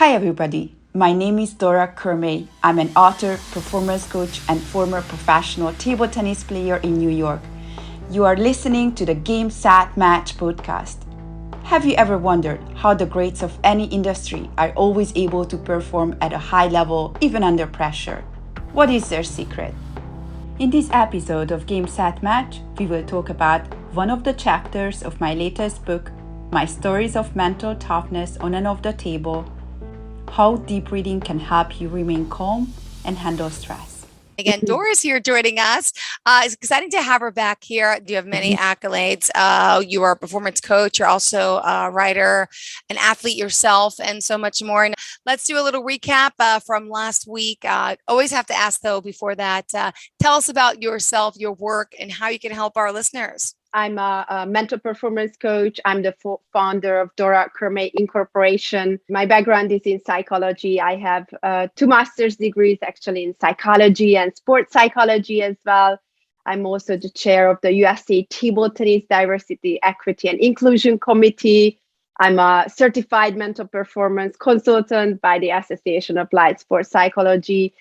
Hi, everybody. My name is Dora Kurimay. I'm an author, performance coach, and former professional table tennis player in New York. You are listening to the Game Sat Match podcast. Have you ever wondered how the greats of any industry are always able to perform at a high level even under pressure? What is their secret? In this episode of Game Sat Match, we will talk about one of the chapters of my latest book, My Stories of Mental Toughness on and off the Table, how deep breathing can help you remain calm and handle stress. Again, Dora's here joining us. It's exciting to have her back here. You have many accolades. You are a performance coach. You're also a writer, an athlete yourself, and so much more. And let's do a little recap from last week. Always have to ask, though, before that, tell us about yourself, your work, and how you can help our listeners. I'm a mental performance coach. I'm the founder of Dora Kurimay Incorporation. My background is in psychology. I have 2 master's degrees actually in psychology and sports psychology as well. I'm also the chair of the USA Table Tennis Diversity, Equity, and Inclusion Committee. I'm a certified mental performance consultant by the Association of Applied Sports Psychology.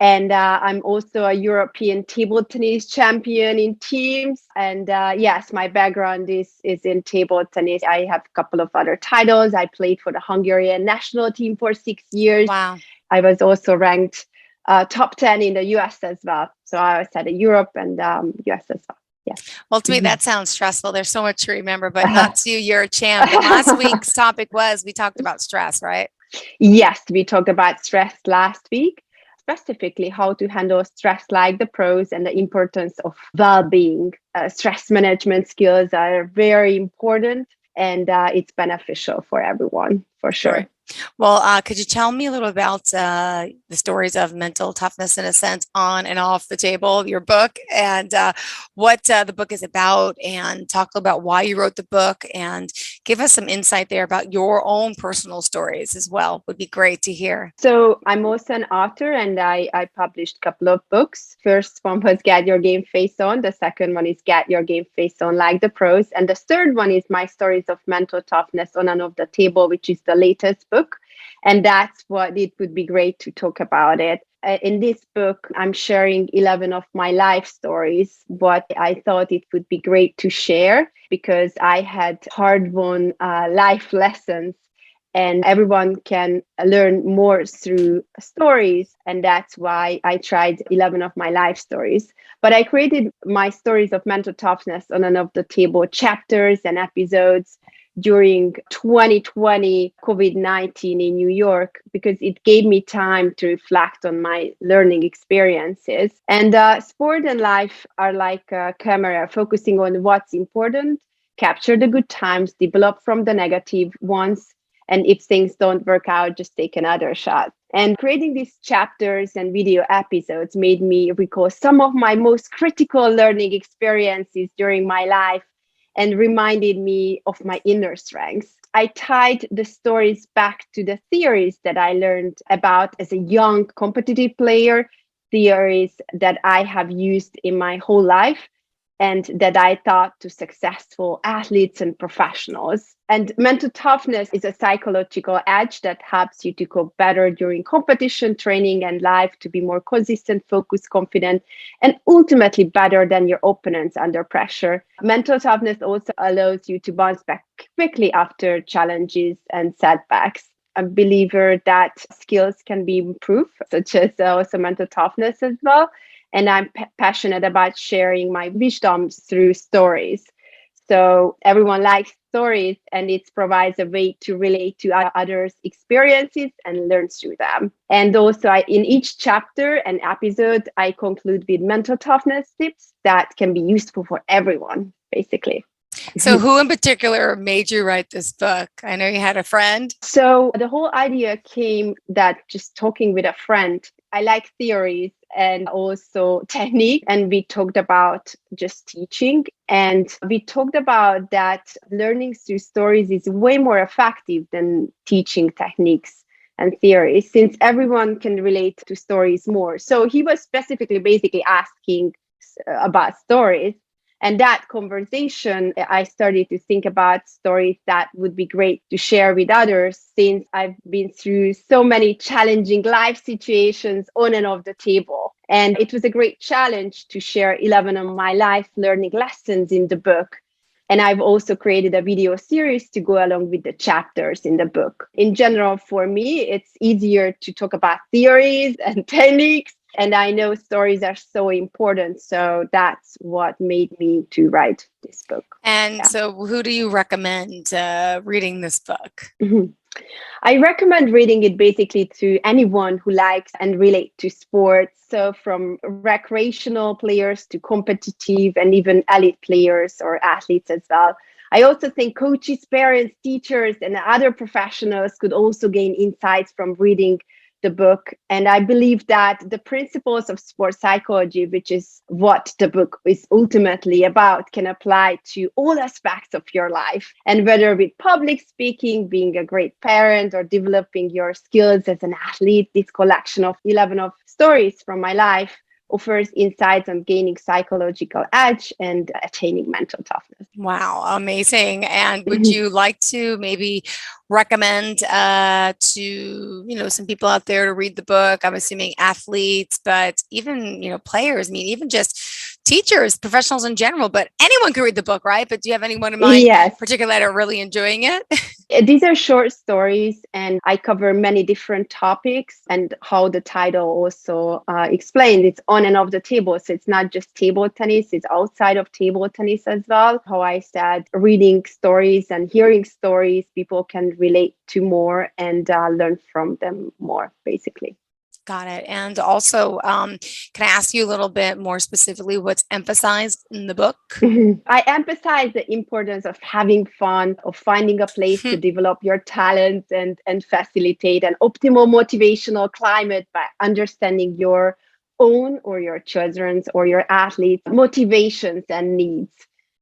And I'm also a European table tennis champion in teams. And yes, my background is in table tennis. I have a couple of other titles. I played for the Hungarian national team for 6 years. Wow. I was also ranked top 10 in the US as well. So I was at Europe and US as well. Yes. Well, to me, that sounds stressful. There's so much to remember, but not you. You're a champ. And last week's topic we talked about stress, right? Yes, we talked about stress last week. Specifically how to handle stress like the pros and the importance of well-being. Stress management skills are very important and it's beneficial for everyone, for sure. Right. Well, could you tell me a little about the stories of mental toughness in a sense on and off the table, your book, and what the book is about, and talk about why you wrote the book, and give us some insight there about your own personal stories as well. Would be great to hear. So I'm also an author and I published a couple of books. First one was Get Your Game Face On. The second one is Get Your Game Face On Like the Pros. And the third one is My Stories of Mental Toughness on and off the Table, which is the latest book. And that's what it would be great to talk about it. In this book, I'm sharing 11 of my life stories, but I thought it would be great to share because I had hard-won life lessons and everyone can learn more through stories. And that's why I tried 11 of my life stories. But I created My Stories of Mental Toughness on and off the Table chapters and episodes during 2020 COVID-19 in New York, because it gave me time to reflect on my learning experiences. And sport and life are like a camera, focusing on what's important, capture the good times, develop from the negative ones. And if things don't work out, just take another shot. And creating these chapters and video episodes made me recall some of my most critical learning experiences during my life and reminded me of my inner strengths. I tied the stories back to the theories that I learned about as a young competitive player, theories that I have used in my whole life and that I taught to successful athletes and professionals. And mental toughness is a psychological edge that helps you to cope better during competition, training, and life, to be more consistent, focused, confident, and ultimately better than your opponents under pressure. Mental toughness also allows you to bounce back quickly after challenges and setbacks. A believer that skills can be improved, such as also mental toughness as well. And I'm passionate about sharing my wisdom through stories. So everyone likes stories, and it provides a way to relate to others' experiences and learn through them. And also in each chapter and episode, I conclude with mental toughness tips that can be useful for everyone, basically. So who in particular made you write this book? I know you had a friend. So the whole idea came that just talking with a friend, I like theories and also technique. And we talked about just teaching. And we talked about that learning through stories is way more effective than teaching techniques and theories, since everyone can relate to stories more. So he was specifically basically asking about stories. And that conversation, I started to think about stories that would be great to share with others, since I've been through so many challenging life situations on and off the table. And it was a great challenge to share 11 of my life learning lessons in the book. And I've also created a video series to go along with the chapters in the book. In general, for me, it's easier to talk about theories and techniques. And I know stories are so important. So that's what made me to write this book. And so who do you recommend reading this book? I recommend reading it basically to anyone who likes and relate to sports. So from recreational players to competitive and even elite players or athletes as well. I also think coaches, parents, teachers, and other professionals could also gain insights from reading the book. And I believe that the principles of sports psychology, which is what the book is ultimately about, can apply to all aspects of your life. And whether with public speaking, being a great parent, or developing your skills as an athlete, this collection of 11 of stories from my life offers insights on gaining psychological edge and attaining mental toughness. Wow, amazing. And would you like to maybe recommend to some people out there to read the book? I'm assuming athletes, but even players, I mean, even just teachers, professionals in general, but anyone can read the book, right? But do you have anyone in mind particularly that are really enjoying it? These are short stories, and I cover many different topics, and how the title also explains, it's on and off the table. So it's not just table tennis, it's outside of table tennis as well. How I said, reading stories and hearing stories, people can relate to more and learn from them more, basically. Got it. And also, can I ask you a little bit more specifically what's emphasized in the book? I emphasize the importance of having fun, of finding a place to develop your talents and facilitate an optimal motivational climate by understanding your own or your children's or your athletes' motivations and needs.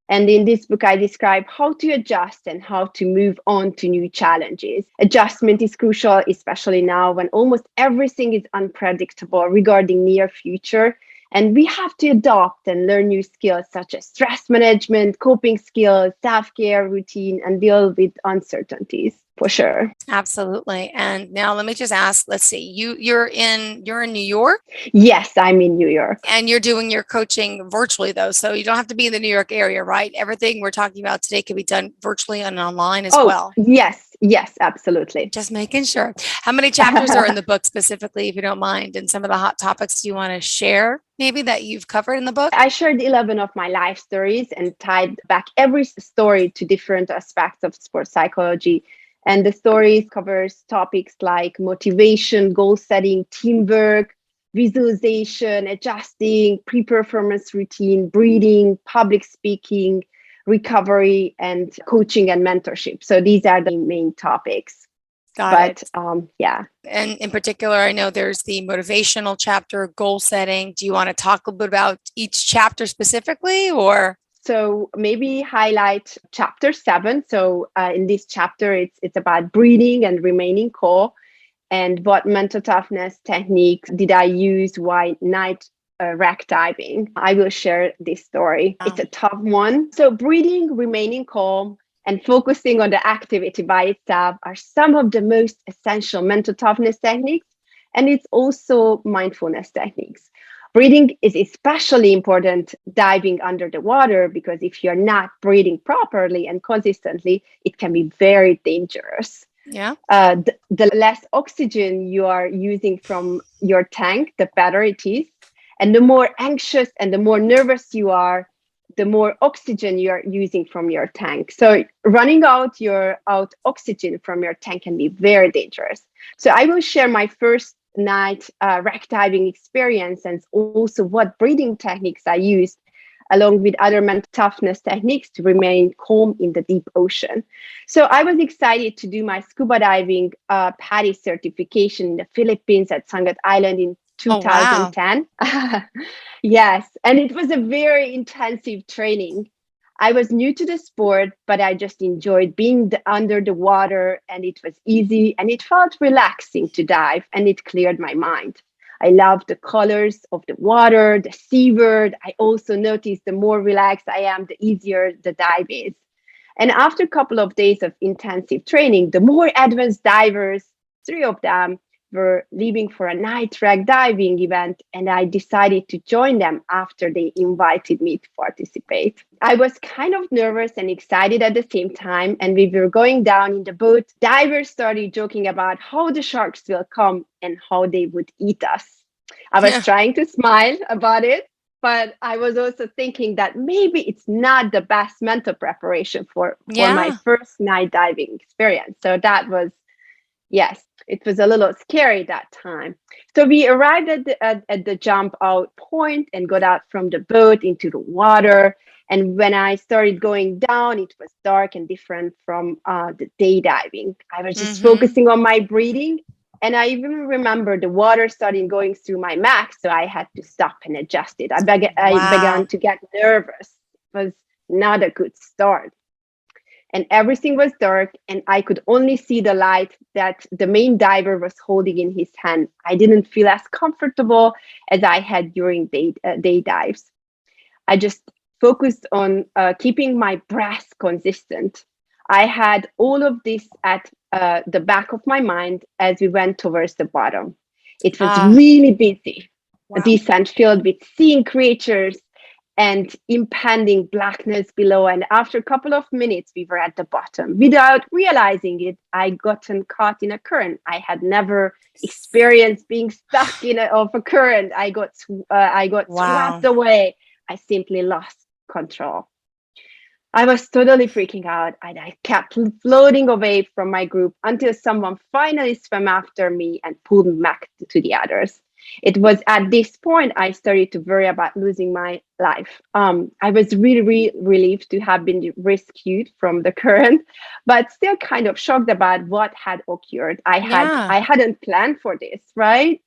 And in this book, I describe how to adjust and how to move on to new challenges. Adjustment is crucial, especially now when almost everything is unpredictable regarding near future. And we have to adopt and learn new skills such as stress management, coping skills, self-care routine, and deal with uncertainties. For sure. Absolutely. And now let me just ask, let's see, you're in New York? Yes, I'm in New York. And you're doing your coaching virtually though. So you don't have to be in the New York area, right? Everything we're talking about today can be done virtually and online as well. Yes, absolutely. Just making sure. How many chapters are in the book specifically, if you don't mind, and some of the hot topics you want to share maybe that you've covered in the book? I shared 11 of my life stories and tied back every story to different aspects of sports psychology. And the stories covers topics like motivation, goal setting, teamwork, visualization, adjusting, pre-performance routine, breathing, public speaking, recovery, and coaching and mentorship. So these are the main topics. Got it. Yeah. And in particular, I know there's the motivational chapter, goal setting. Do you want to talk a little bit about each chapter specifically, or? So maybe highlight chapter 7. So in this chapter, it's about breathing and remaining calm, and what mental toughness techniques did I use while night wreck diving. I will share this story. It's a tough one. So breathing, remaining calm, and focusing on the activity by itself are some of the most essential mental toughness techniques, and it's also mindfulness techniques. Breathing is especially important diving under the water, because if you're not breathing properly and consistently, it can be very dangerous. Yeah. The less oxygen you are using from your tank, the better it is. And the more anxious and the more nervous you are, the more oxygen you are using from your tank. So running out oxygen from your tank can be very dangerous. So I will share my first night wreck diving experience, and also what breathing techniques I used along with other mental toughness techniques to remain calm in the deep ocean. So I was excited to do my scuba diving PADI certification in the Philippines at Sangat Island in 2010. Oh, wow. Yes, and it was a very intensive training. I was new to the sport, but I just enjoyed being under the water, and it was easy and it felt relaxing to dive, and it cleared my mind. I loved the colors of the water, the seabird. I also noticed the more relaxed I am, the easier the dive is. And after a couple of days of intensive training, the more advanced divers, three of them, were leaving for a night wreck diving event, and I decided to join them after they invited me to participate. I was kind of nervous and excited at the same time, and we were going down in the boat. Divers started joking about how the sharks will come and how they would eat us. I was trying to smile about it, but I was also thinking that maybe it's not the best mental preparation for my first night diving experience. So that was, yes, it was a little scary that time. So we arrived at the jump out point and got out from the boat into the water. And when I started going down, it was dark and different from the day diving. I was just focusing on my breathing. And I even remember the water started going through my max, so I had to stop and adjust it. I began to get nervous. It was not a good start. And everything was dark, and I could only see the light that the main diver was holding in his hand. I didn't feel as comfortable as I had during day dives. I just focused on keeping my breath consistent. I had all of this at the back of my mind as we went towards the bottom. It was really busy, a descent filled with seeing creatures and impending blackness below. And after a couple of minutes, we were at the bottom. Without realizing it, I gotten caught in a current. I had never experienced being stuck in a current. I got swept away. I simply lost control. I was totally freaking out, and I kept floating away from my group until someone finally swam after me and pulled me back to the others. It was at this point I started to worry about losing my life. I was really relieved to have been rescued from the current, but still kind of shocked about what had occurred. I hadn't planned for this, right?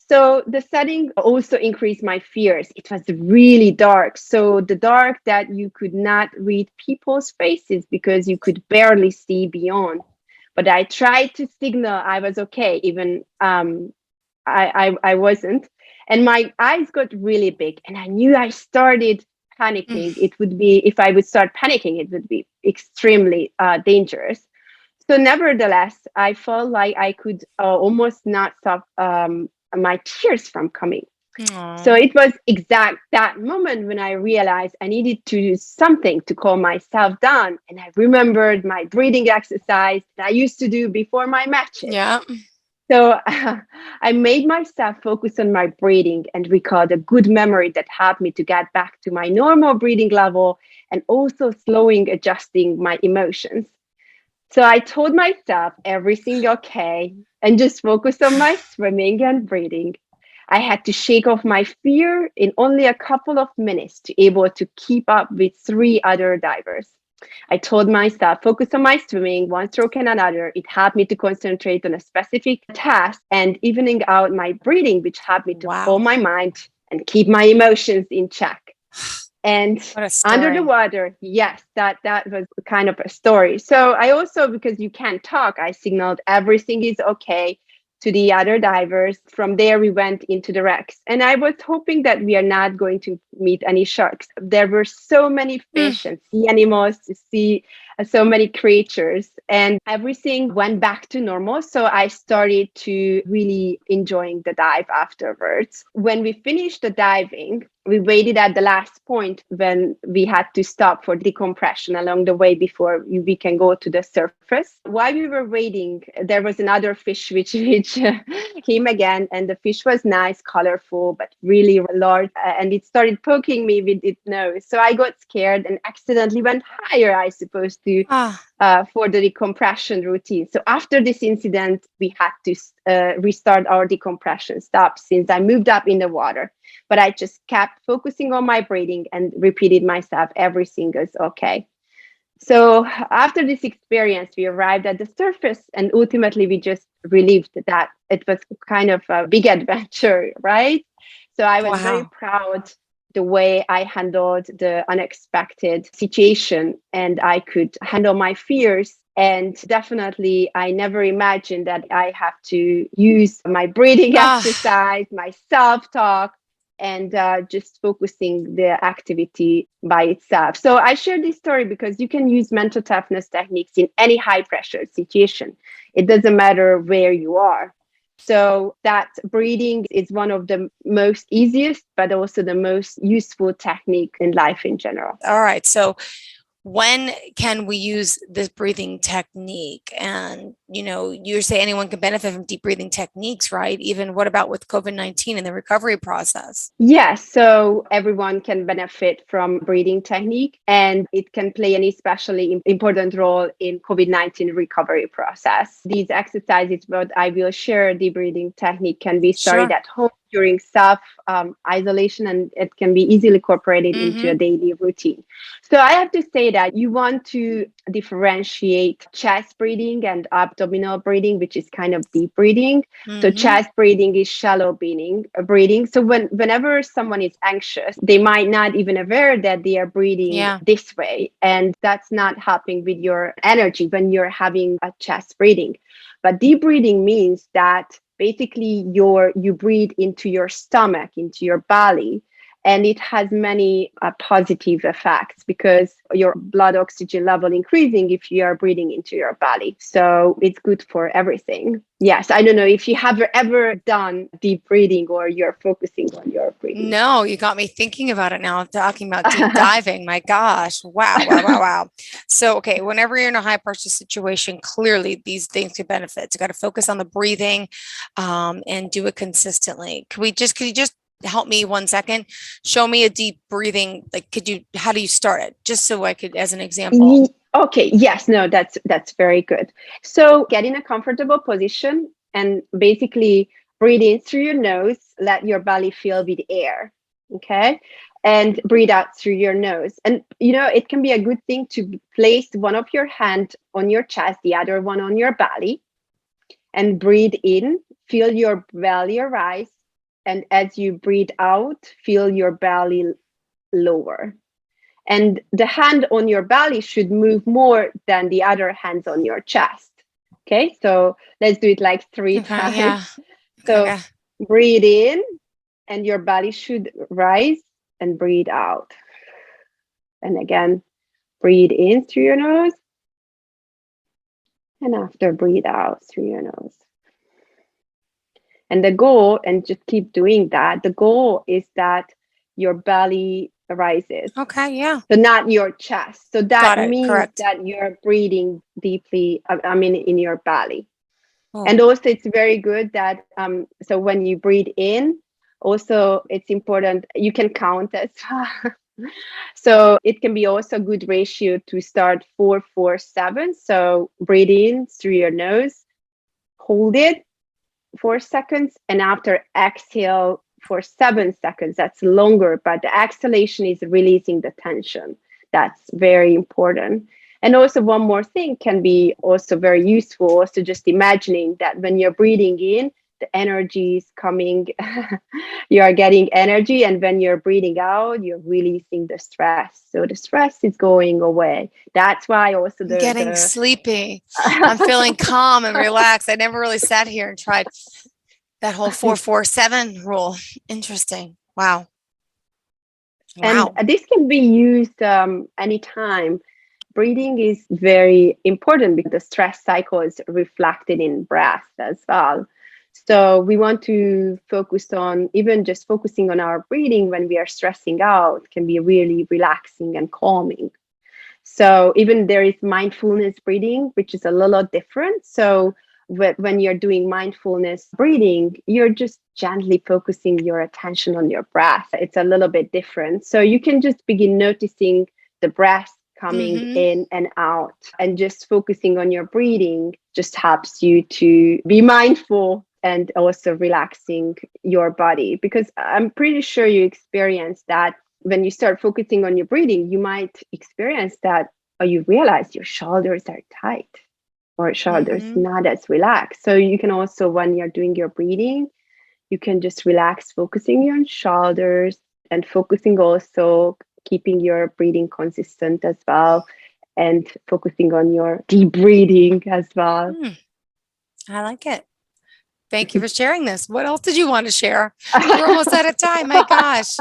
So the setting also increased my fears. It was really dark. So the dark that you could not read people's faces because you could barely see beyond. But I tried to signal I was okay, even I wasn't. And my eyes got really big, and I knew I started panicking. It would be, if I would start panicking, it would be extremely dangerous. So nevertheless, I felt like I could almost not stop my tears from coming. Aww. So it was exact that moment when I realized I needed to do something to calm myself down. And I remembered my breathing exercise that I used to do before my matches. Yeah. So I made myself focus on my breathing and recalled a good memory that helped me to get back to my normal breathing level, and also adjusting my emotions. So I told myself everything okay and just focus on my swimming and breathing. I had to shake off my fear in only a couple of minutes to be able to keep up with 3 other divers. I told myself, focus on my swimming, one stroke and another. It helped me to concentrate on a specific task, and evening out my breathing, which helped me to calm my mind and keep my emotions in check. And under the water, yes, that was kind of a story. So I also, because you can't talk, I signaled everything is okay to the other divers. From there, we went into the wrecks. And I was hoping that we are not going to meet any sharks. There were so many fish and sea animals to see, so many creatures, and everything went back to normal. So I started to really enjoying the dive afterwards. When we finished the diving, we waited at the last point when we had to stop for decompression along the way before we can go to the surface. While we were waiting, there was another fish which came again, and the fish was nice, colorful, but really large, and it started poking me with its nose. So I got scared and accidentally went higher, I suppose, for the decompression routine. So after this incident, we had to restart our decompression stop since I moved up in the water. But I just kept focusing on my breathing and repeated myself, everything is okay. So after this experience, we arrived at the surface, and ultimately we just relieved that it was kind of a big adventure, right? So I was very proud the way I handled the unexpected situation, and I could handle my fears And definitely, I never imagined that I have to use my breathing exercise, my self-talk, and just focusing the activity by itself. So I share this story because you can use mental toughness techniques in any high pressure situation. It doesn't matter where you are. So that breathing is one of the most easiest, but also the most useful technique in life in general. All right. So when can we use this breathing technique? And, you say anyone can benefit from deep breathing techniques, right? Even what about with COVID-19 and the recovery process? Yes, so everyone can benefit from breathing technique, and it can play an especially important role in COVID-19 recovery process. These exercises, what I will share, the breathing technique can be started at home during self isolation, and it can be easily incorporated into a daily routine. So I have to say that you want to differentiate chest breathing and abdominal breathing, which is kind of deep breathing. So chest breathing is shallow breathing. So whenever someone is anxious, they might not even aware that they are breathing this way, and that's not helping with your energy when you're having a chest breathing. But deep breathing means that basically you breathe into your stomach, into your belly, and it has many positive effects because your blood oxygen level increasing if you are breathing into your belly. So it's good for everything. Yes, I don't know if you have ever done deep breathing or you're focusing on your breathing. No, you got me thinking about it now. I'm talking about deep diving. My gosh. Wow. So, okay, whenever you're in a high pressure situation, clearly these things could benefit. You got to focus on the breathing and do it consistently. Could you just help me 1 second? Show me a deep breathing. Like, how do you start it? Just so I could, as an example. Okay. Yes. No, that's very good. So get in a comfortable position and basically breathe in through your nose. Let your belly fill with air. Okay. And breathe out through your nose. And, it can be a good thing to place one of your hand on your chest, the other one on your belly, and breathe in, feel your belly rise. And as you breathe out, feel your belly lower. And the hand on your belly should move more than the other hands on your chest. Okay, so let's do it like 3 times. Yeah. So breathe in, and your belly should rise, and breathe out. And again, breathe in through your nose. And after, breathe out through your nose. And the goal, and just keep doing that, the goal is that your belly rises. Okay, yeah. So not your chest. So that means correct. that you're breathing deeply, in your belly. And also it's very good that, so when you breathe in, also it's important, you can count as well. So it can be also a good ratio to start 4-4-7. So breathe in through your nose, hold it 4 seconds, and after exhale for 7 seconds. That's longer, but the exhalation is releasing the tension. That's very important. And also one more thing can be also very useful, also just imagining that when you're breathing in, the energy is coming, you are getting energy, and when you're breathing out, you're releasing the stress. So the stress is going away. That's why also getting sleepy. I'm feeling calm and relaxed. I never really sat here and tried that whole 4-4-7 rule. Interesting. Wow. And this can be used anytime. Breathing is very important because the stress cycle is reflected in breath as well. So we want to focus on, even just focusing on our breathing when we are stressing out can be really relaxing and calming. So even there is mindfulness breathing, which is a little different. So when you're doing mindfulness breathing, you're just gently focusing your attention on your breath. It's a little bit different. So you can just begin noticing the breath coming in and out, and just focusing on your breathing just helps you to be mindful and also relaxing your body. Because I'm pretty sure you experience that when you start focusing on your breathing, you might experience that, or you realize your shoulders are tight or shoulders not as relaxed. So you can also, when you're doing your breathing, you can just relax, focusing on shoulders and focusing also keeping your breathing consistent as well. and focusing on your deep breathing as well. I like it. Thank you for sharing this. What else did you want to share? We're almost out of time. My gosh.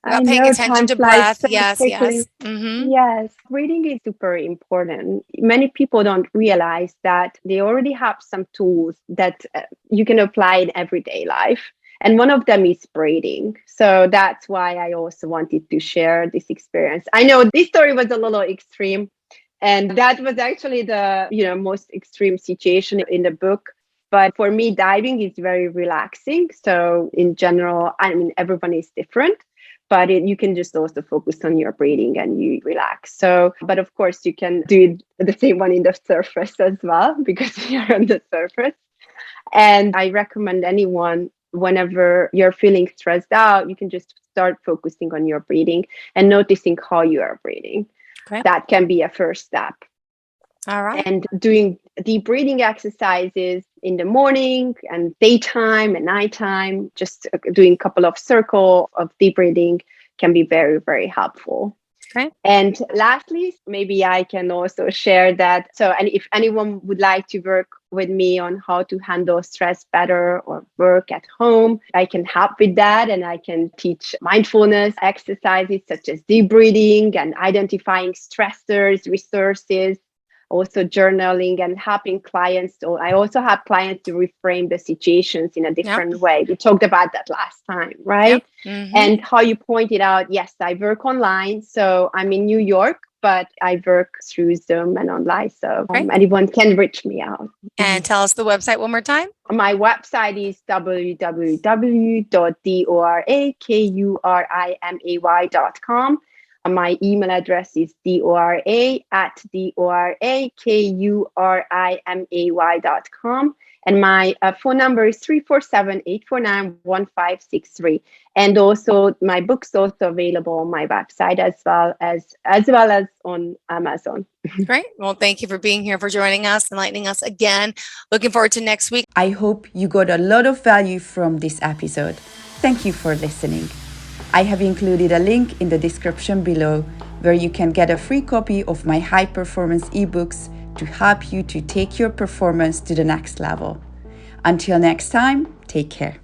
About paying attention to breath. So yes, quickly. yes. Mm-hmm. Yes, breathing is super important. Many people don't realize that they already have some tools that you can apply in everyday life. And one of them is breathing. So that's why I also wanted to share this experience. I know this story was a little extreme, and that was actually the most extreme situation in the book. But for me, diving is very relaxing. So in general, I mean, everyone is different, but you can just also focus on your breathing and you relax. So, but of course, you can do the same one in the surface as well, because you're on the surface. And I recommend anyone, whenever you're feeling stressed out, you can just start focusing on your breathing and noticing how you are breathing. Okay. That can be a first step. All right. And doing deep breathing exercises in the morning and daytime and nighttime, just doing a couple of circles of deep breathing can be very, very helpful. Okay. And lastly, maybe I can also share that. So, and if anyone would like to work with me on how to handle stress better or work at home, I can help with that. And I can teach mindfulness exercises such as deep breathing and identifying stressors, resources, also journaling and helping clients. So I also have clients to reframe the situations in a different way. We talked about that last time, right? Mm-hmm. And how you pointed out, yes, I work online. So I'm in New York, but I work through Zoom and online. So anyone can reach me out. And tell us the website one more time. My website is www.dorakurimay.com. My email address is dora@dorakurimay.com. And my phone number is 347-849-1563. And also my book's also available on my website as well as on Amazon. Great. Well, thank you for being here, for joining us, enlightening us again. Looking forward to next week. I hope you got a lot of value from this episode. Thank you for listening. I have included a link in the description below where you can get a free copy of my high performance ebooks to help you to take your performance to the next level. Until next time, take care.